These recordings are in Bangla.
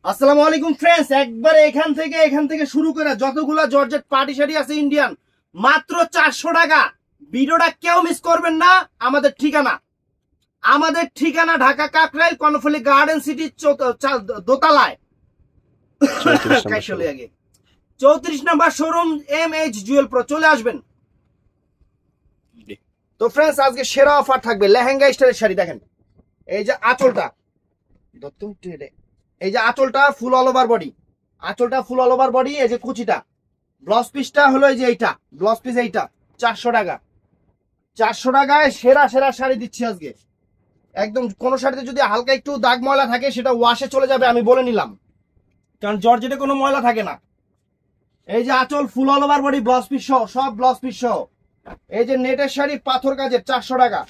আসসালামু আলাইকুম ফ্রেন্ডস, একবারে এখান থেকে শুরু করে যতগুলা জর্জেট পার্টি শাড়ি আছে ইন্ডিয়ান মাত্র 400 টাকা। ভিডিওটা কেউ মিস করবেন না। আমাদের ঠিকানা ঢাকা কাকরাইল কর্ণফুলী গার্ডেন সিটি দোতলায় 34 number showroom MH Jewel pro. চলে আসবেন। তো ফ্রেন্ডস, আজকে সেরা অফার থাকবে লেহেঙ্গা স্টাইলের শাড়ি। দেখেন এই যে আঁচলটা, ফুল অল ওভার বডি। এই যে কুচিটা, ব্লাউজ পিসটা হলো এই যে এইটা, ব্লাউজ পিস এইটা 400 টাকা। 400 টাকায় সেরা সেরা শাড়ি দিচ্ছি আজকে। একদম কোন শাড়িতে যদি হালকা একটু দাগ ময়লা থাকে সেটা ওয়াশে চলে যাবে, আমি বলে নিলাম, কারণ জর্জেটে কোনো ময়লা থাকে না। এই যে আঁচল ফুল all over body, blouse piece সহ, সব ব্লাউজ পিস সহ। এই যে নেটের শাড়ি পাথর কাজের 400 টাকা।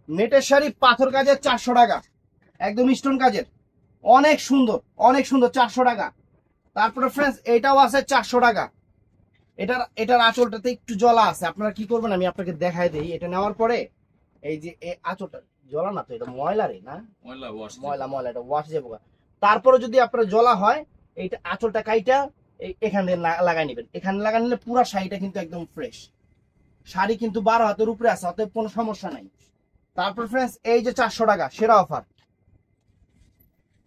নেটের শাড়ি পাথর কাজের 400 টাকা, একদম স্টোন কাজের, অনেক সুন্দর 400 টাকা। তারপরে ফ্রেন্ডস এটাও আছে 400 টাকা। এটার আঁচলটাতে একটু জলা আছে, আপনারা কি করবেন আমি আপনাকে দেখাই দেই। এটা নেওয়ার পরে এই যে আঁচলটা জলা না, তো এটা ময়লা রে না, ময়লা এটা ওয়াশ যাবো। তারপরে যদি আপনার জলা হয়, এইটা আঁচলটা কাইটা এখানে লাগাই নেবেন। এখানে লাগাই নিলে পুরো শাড়িটা কিন্তু একদম ফ্রেশ। শাড়ি কিন্তু 12 হাতের উপরে আছে, অতএব কোনো সমস্যা নাই। তারপর ফ্রেন্ডস এই যে 400 টাকা সেরা অফার,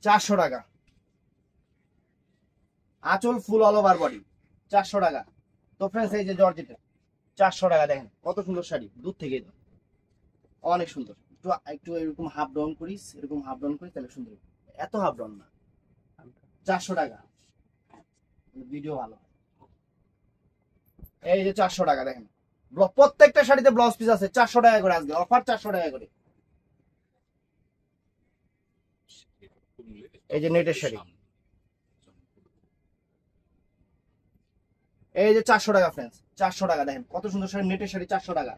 400 টাকা আঁচল ফুল অল ওভার বডি 400 টাকা। তো ফ্রেন্ডস এই যে জর্জেটের 400 টাকা। দেখেন কত সুন্দর শাড়ি, দূর থেকে অনেক সুন্দর। একটু একটু এরকম হাফ ডাউন করিস, এরকম হাফ ডাউন করিস তাহলে সুন্দর। এত হাফ ডাউন না, 400 টাকা, ভিডিও ভালো। এই যে 400 টাকা। দেখেন প্রত্যেকটা শাড়িতে ব্লাউজ পিস আছে 400 টাকা করে, আজকে অফার 400 টাকা করে। এই যে নেটের শাড়ি, এই যে 400 টাকা ফ্রেন্ডস, 400 টাকা। দেখেন কত সুন্দর শাড়ি, নেটের শাড়ি 400 টাকা।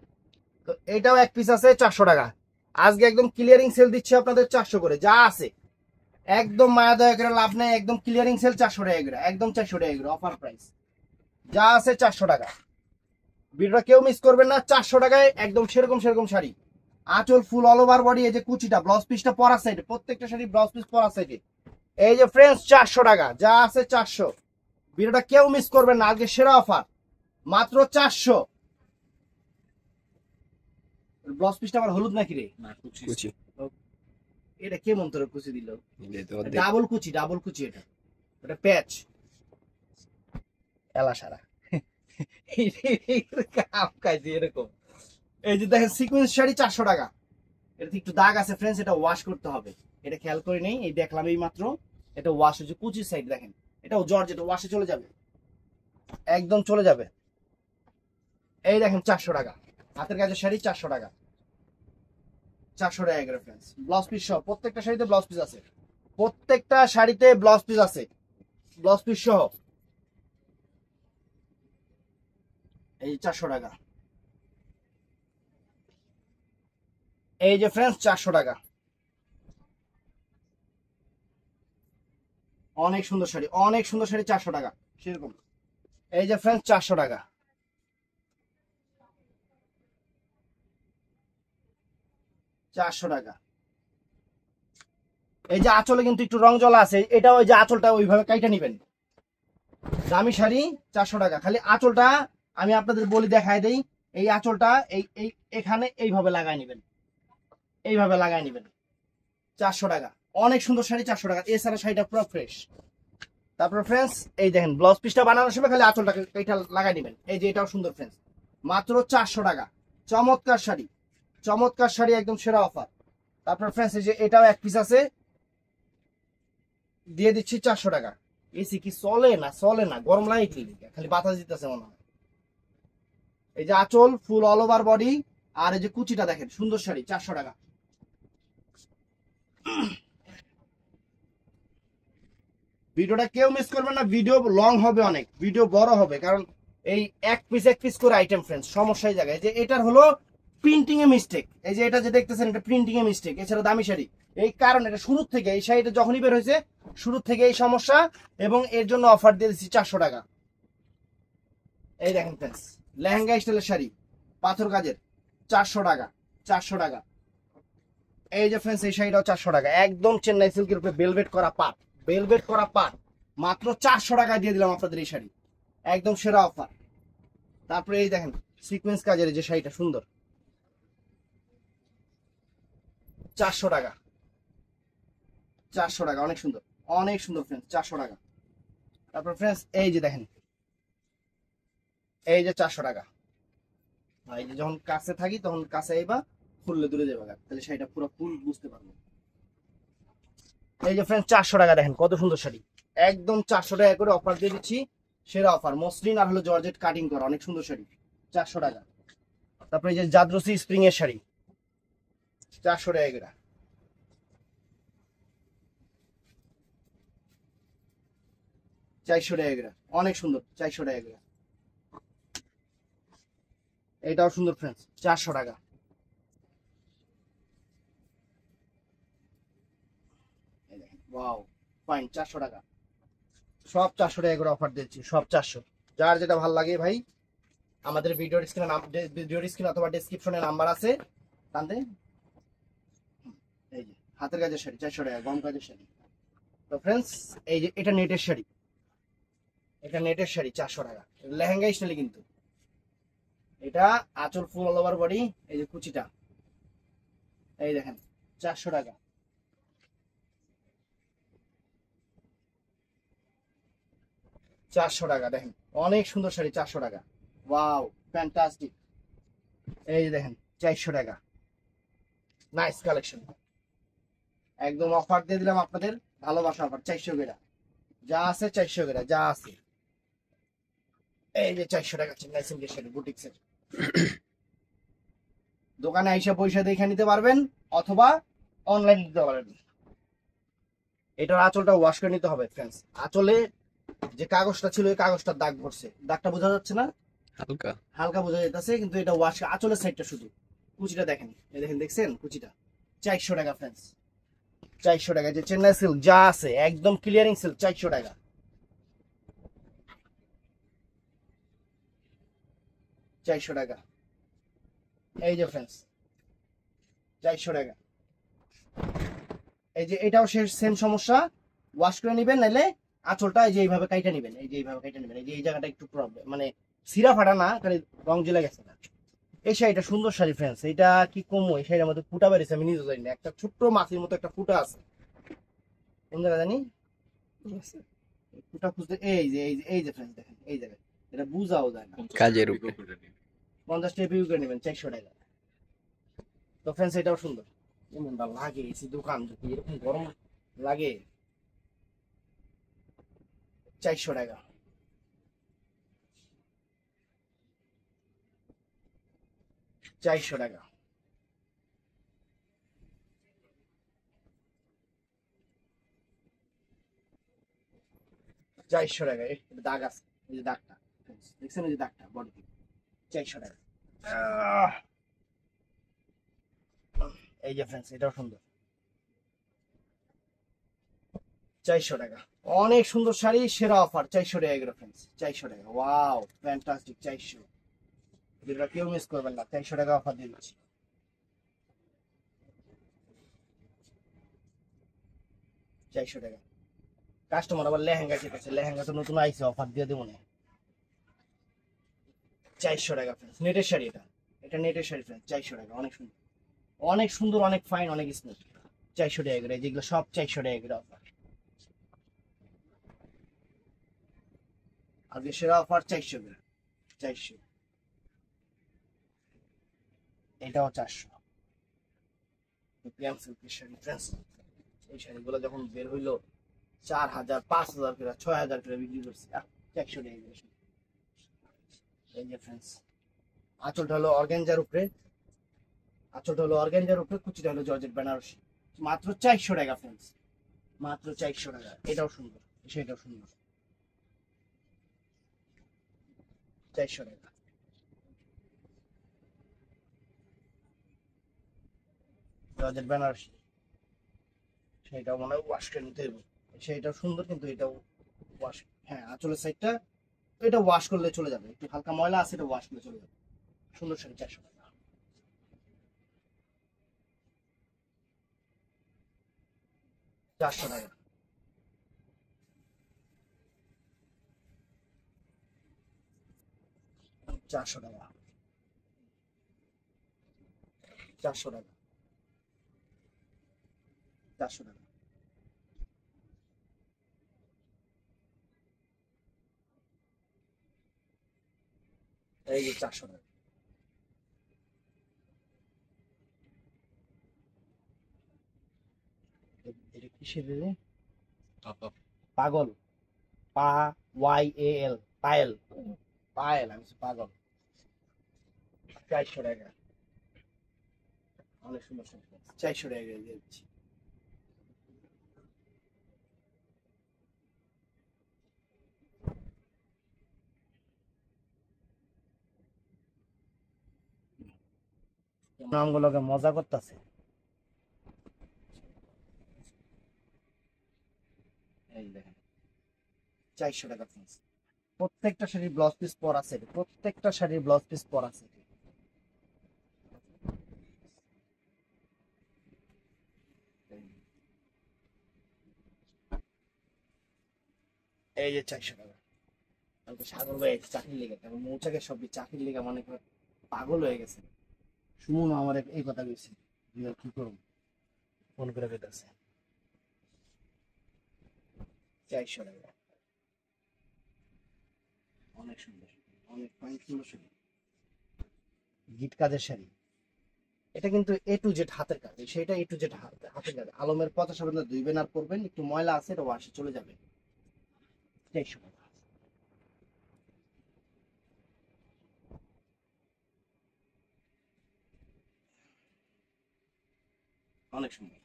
তো এটাও এক পিস আছে 400 টাকা। আজকে একদম ক্লিয়ারিং সেল দিচ্ছে আপনাদের 400 করে, যা আছে একদম মায়া দয়া করে লাভ নেই, একদম ক্লিয়ারিং সেল 400 টাকা করে, একদম 400 টাকা করে অফার প্রাইস, যা আছে 400 টাকা। ভিডিওটা কেউ মিস করবেন না। 400 টাকায় একদম সেরকম শাড়ি, আঁচল ফুল অল ওভার বডি। এই যে কুচিটা, ব্লাউজ পিসটা পরা সাইডে, প্রত্যেকটা শাড়ি ব্লাউজ পিস পরা সাইডে। এই যে ফ্রেন্ডস 400 টাকা, যা আছে 400। ভিডিওটা কেউ মিস করবেন না, আজকে সেরা অফার মাত্র 400। ব্লাউজ পিসটা আমার হলুদ নাকি রে? না কুচি। এটা কে মন্তরে কুচি দিল? ডাবল কুচি এটা, এটা প্যাচ এলা সারা এরকম। এই যে দেখেন সিকোয়েন্স শাড়ি 400 টাকা। এটা একটু দাগ আছে ফ্রেন্ডস, এটা ওয়াশ করতে হবে, এটা খেয়াল করে নেই। এই দেখলাম এই মাত্র, এটা ওয়াশ হচ্ছে কুচি সাইড। দেখেন এটাও জর্জ, এটা ওয়াশে চলে যাবে, একদম চলে যাবে। এই দেখেন 400 টাকা হাতের কাজের শাড়ি, 400 টাকা, 400 টাকা করে ফ্রেন্ডস। ব্লাউজ পিস সহ, প্রত্যেকটা শাড়িতে ব্লাউজ পিস আছে, প্রত্যেকটা শাড়িতে ব্লাউজ পিস আছে, ব্লাউজ পিস সহ। এই 400 টাকা। এই যে ফ্রেন্ডস 400 টাকা, অনেক সুন্দর শাড়ি 400 টাকা সেরকম। এই যে ফ্রেন্ডস 400 টাকা, 400 টাকা। এই যে আঁচলে কিন্তু একটু রং জ্বলা আছে, এটা ওই যে আঁচলটা ওইভাবে কাইটা নিবেন। দামি শাড়ি 400 টাকা। খালি আঁচলটা আমি আপনাদের বলি, দেখায় দেই। এই আঁচলটা এই এখানে এইভাবে লাগাই নিবেন, এইভাবে লাগাই নিবেন, 400 টাকা। অনেক সুন্দর শাড়ি 400 টাকা। এছাড়া শাড়িটা পুরো ফ্রেশ। তারপর ফ্রেন্ডস এই দেখেন ব্লাউজ পিসটা বানানোর সময় খালি আঁচলটাকে এইটা লাগাই দিবেন। এই যে এটাও সুন্দর ফ্রেন্ডস, মাত্র 400 টাকা। চমৎকার শাড়ি একদম সেরা অফার। তারপর ফ্রেন্ডস এই যে এটাও এক পিস আছে, দিয়ে দিচ্ছি 400 টাকা। এসি কি চলে না, গরম লাগে কি, খালি বাতাস দিতেছে মনে হয়। এই যে আঁচল ফুল অল ওভার বডি, আর এই যে কুচিটা দেখেন, সুন্দর শাড়ি 400 টাকা। ভিডিওটা কেউ মিস করবেন না, ভিডিও লং হবে, অনেক ভিডিও বড় হবে, কারণ এই এক পিস করে আইটেম ফ্রেন্ডস। সমস্যা এই জায়গায় যে এটার হলো প্রিন্টিং এ মিস্টেক। এই যে এটা যে দেখতেছেন, এটা প্রিন্টিং এ মিস্টেক। এছাড়া দামি শাড়ি, এই কারণ এটা শুরু থেকে, এই শাড়িটা যখনই বের হয়েছে শুরু থেকে এই সমস্যা, এবং এর জন্য অফার দিয়ে দিচ্ছি 400 টাকা। এই দেখেন ফ্রেন্ডস লেহেঙ্গা স্টাইলের শাড়ি পাথর কাজের 400 টাকা, 400 টাকা। এই যে ফ্রেন্ডস এই শাড়িটাও 400 টাকা, একদম চেন্নাই সিল্কের উপরে ভেলভেট করা পাট, ভেলভেট করা পাট, মাত্র 400 টাকায় দিয়ে দিলাম আপনাদের এই শাড়ি, একদম সেরা অফার। তারপরে এই দেখেন সিকোয়েন্স কাজের যে শাড়িটা সুন্দর, 400 টাকা, 400 টাকা, অনেক সুন্দর, অনেক সুন্দর ফ্রেন্ডস, 400 টাকা। তারপর ফ্রেন্ডস এই যে দেখেন, এই যে 400 টাকা, এই যে যখন কাছে থাকি তখন কাছে আইবা, খুললে দূরে যাবে, তাহলে শাড়িটা পুরো ফুল বুঝতে পারবো। এই যে ফ্রেন্ডস 400 টাকা, দেখেন কত সুন্দর শাড়ি, একদম 400 টাকা করে অফার দিয়ে দিচ্ছি, সেরা অফার। মসলিন আর হলো জর্জেট কাটিং করা, অনেক সুন্দর শাড়ি, 400 টাকা। তারপরে এই যে জাদ্রসি স্প্রিং এর শাড়ি, 400 টাকা করে, 400 টাকা করে, অনেক সুন্দর, 400 টাকা করে। এটাও সুন্দর ফ্রেন্ডস, 400 টাকা। ওয়াও ফাইন, 400 টাকা, সব 400 টাকা করে অফার দিচ্ছি, সব 400। যার যেটা ভালো লাগে ভাই, আমাদের ভিডিওর স্ক্রিনে অথবা ডেসক্রিপশনে নাম্বার আছে, টানতে। এই যে হাতের কাজের শাড়ি, 400 টাকা, গম কাজের শাড়ি। তো ফ্রেন্ডস এই যে এটা নেটের শাড়ি, এটা নেটের শাড়ি, 400 টাকা, লেহেঙ্গা স্টাইলে কিন্তু। এটা আঁচল ফুল অল ওভার বডি, এই যে কুচিটা, এই দেখেন 400 টাকা, 400 টাকা। দেখেন অনেক সুন্দর শাড়ি, 400 টাকা, ওয়াও ফ্যান্টাস্টিক। এই যে দেখেন 400 টাকা, নাইস কালেকশন, একদম অফার দিয়ে দিলাম আপনাদের, ভালোবাসা অফার, 400 করে যা আছে, 400 করে যা আছে। এই যে 400 টাকা চেন্নাই সিল্কের শাড়ি, বুটিক্সের। দোকানে আইসা পয়সা দেখে নিতে পারবেন অথবা অনলাইন নিতে পারবেন। এটার আঁচলটা ওয়াশ করে নিতে হবে ফ্রেন্ডস, আঁচলে যে কাগজটা ছিল ওই কাগজটার দাগ পড়ছে, দাগটা বোঝা যাচ্ছে না, হালকা হালকা বোঝা যাচ্ছে, কিন্তু এটা ওয়াশ, আঁচলের সাইডটা শুধু। কুচিটা দেখেন, এই দেখেন, দেখছেন কুচিটা, 400 টাকা ফ্রেন্ডস, 400 টাকা। যে চেন্নাই সিল্ক যা আছে একদম ক্লিয়ারিং সিল্ক, 400 টাকা, 400 টাকা। এই যে ফ্রেন্ডস 400 টাকা। এই যে এটাও সেম সমস্যা, ওয়াশ করে নেবেন, নাইলে আঁচলটা এই যে এইভাবে কাইটা নেবেন, এই যে এইভাবে কাইটা নেবেন, এই যে এই জায়গাটা একটু প্রবলেম, মানে সিরা ফাটা না, খালি রং জ্বলে গেছে না। এই শাড়িটা সুন্দর শাড়ি ফ্রেন্ডস, এটা কি কমো, এই শাড়ির মধ্যে ফুটা বেরিয়েছে, আমি নিজে জানি না, একটা ছোট্ট মাছির মতো একটা ফুটা আছে, কোন জায়গা জানি ফুটা খুঁজতে, এই যে ফ্রেন্ডস দেখেন, এই জায়গায়, এটা বুঝাও যায় না, কাজের উপরে 50 টাকা বিক্রি করে নেবেন, 400 টাকা। তো ফ্রেন্ডস এটাও সুন্দর, এমনটা লাগে এসি দোকান যদি এরকম গরম লাগে, 400 টাকা, 400 টাকা, 400 টাকা। দাগ আছে, এই যে দাগটা দেখছেন, এই যে দাগটা বডি, 400 টাকা। এই যে ফ্রেন্ডস এটাও সুন্দর, 400 টাকা, অনেক সুন্দর শাড়ি, সেরা অফার, 400 টাকা এগুলো ফ্রেন্ডস, 400 টাকা, ওয়াও ফ্যান্টাস্টিক, 400, যেটা কেউ মিস করবেন না, 400 টাকা অফার দিয়ে দিচ্ছি, 400 টাকা। কাস্টমার আবার লেহেঙ্গা চেপেছে, লেহেঙ্গা তো নতুন আইছে, অফার দিয়ে দেবো না, 400 টাকা ফ্রেন্ডস, নেটের শাড়ি, এটা এটা নেটের শাড়ি ফ্রেন্ডস, 400 টাকা, অনেক সুন্দর, অনেক সুন্দর, অনেক ফাইন, অনেক স্মুথ, 400 টাকা করে, যেগুলো সব 400 টাকা করে অফার, আজকে সেরা অফার 400 করে, 400, এটাও 400। প্রিয়াম সিল্কের শাড়ি ফ্রেন্ডস, এই শাড়িগুলো যখন বের হইলো 4000 5000 করে 6000 করে বিক্রি করছি, 400 টাকা করে। এই যে ফ্রেন্ডস আঁচলটা হলো অর্গানজার উপরে, আঁচলটা হলো অর্গানজার উপরে, কুচিটা হলো জর্জেট বেনারসি, মাত্র 400 টাকা ফ্রেন্ডস, মাত্র 400 টাকা। এটাও সুন্দর, সেটাও সুন্দর, 400 টাকা। জর্জেট বেনারসি, সেটাও মনে হয় ওয়াশ করে নিতে হবে, সেটাও সুন্দর, কিন্তু এটাও ওয়াশ, হ্যাঁ আঁচলের সাইডটা এটা ওয়াশ করলে চলে যাবে, একটু হালকা ময়লা আছে, এটা ওয়াশ করলে চলে যাবে, সুন্দর শাড়ি, 400 টাকা, 400 টাকা। 400 টাকা, 400 টাকা, 400 টাকা। এই যে 400 টাকা। এটা কিসের রে? পাগল, পা YAL, পায়েল, পায়েল, আমি পাগল। 400 টাকা, অনেক সুন্দর সুন্দর 400 টাকা দিয়ে দিচ্ছি। নামগুলোকে মজা করতেছে। এই দেখেন 400 টাকা পিস। প্রত্যেকটা শাড়ির ব্লাউজ পিস পর আছে, প্রত্যেকটা শাড়ির ব্লাউজ পিস পর আছে। এই যে 400 টাকা। আমি তো সাগর ভাই চাকরির লেগে, তারপর মৌচাকের সব চাকরির লেগে মনে করে পাগল হয়ে গেছে। সুমন আমার এই কথা কইছে, কি করব ফোন করে কইতাছে। 400 টাকা, অনেক সুন্দর, অনেক সুন্দর শাড়ি, গিট কাজের শাড়ি। এটা কিন্তু A to Z হাতের কাজ, সেটা A to Z হাতের কাজ। আলমের 50 টাকা ধুইবেন আর করবেন, একটু ময়লা আছে এটা ওয়াশে চলে যাবে। 400 টাকা। অনেক সুন্দর।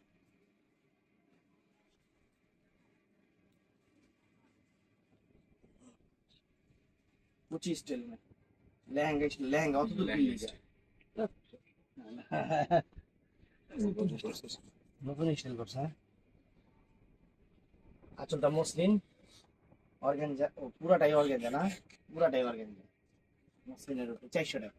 কুচি স্টাইল লেহেঙ্গা, লেহেঙ্গা অত দূর কি লিখা? নতুন স্টাইল করছে। আঁচলটা মসলিন, অর্গানজা, ও পুরাটাই অর্গানজা না? পুরাটাই অর্গানজা, মসলিনের উপর 400 টাকা।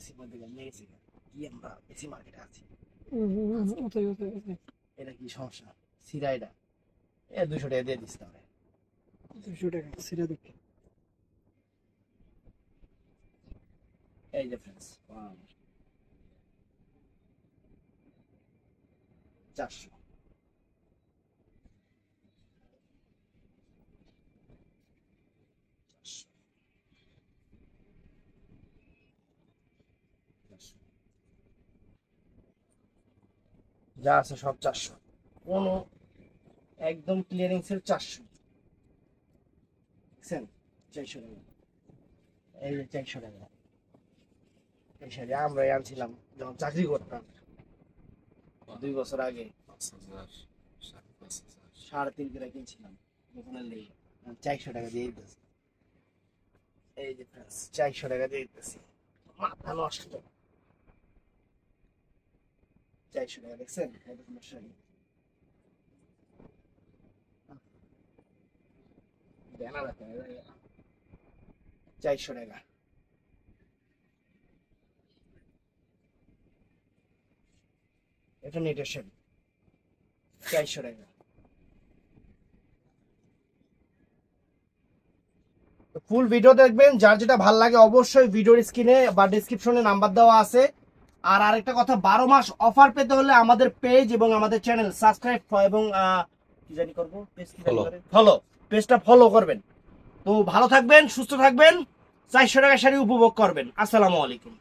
এসি মধ্যে গেছি কি, আমরা এসি মার্কেটে আছি। এটা কি সমস্যা? সিরাইডা 200 টাকা দিয়ে দিস তাহলে। 200 টাকা সিরা দেখি। এই যে ফ্রেন্ডস 400। যা আছে সব 400, কোনো একদম ক্লিয়ারিং সেল 400। দেখছেন 400 টাকা। এই যে 400 টাকা। এই শাড়ি আমরা আনছিলাম যখন চাকরি করতাম 2 বছর আগে, 3.5 করে কিনছিলাম দোকানের লেগে। 400 টাকা দিয়ে দিতেছি। এই যে 400 টাকা দিয়ে দিতেছি, মাথা নষ্ট। 400 টাকা, দেখছেন কত সুন্দর শাড়ি। 400 টাকা। এটা নেটের শাড়ি 400 টাকা। ফুল ভিডিও দেখবেন, যার যেটা ভালো লাগে অবশ্যই ভিডিওর স্ক্রিনে বা ডেসক্রিপশনে নাম্বার দেওয়া আছে। আর আরেকটা কথা, 12 মাস অফার পেতে হলে আমাদের পেজ এবং আমাদের চ্যানেল সাবস্ক্রাইব এবং কি জানি করব, পেজ কি জানি করে ফলো, পেজটা ফলো করবেন। তো ভালো থাকবেন, সুস্থ থাকবেন, 400 টাকা শাড়ি উপভোগ করবেন। আসসালামু আলাইকুম।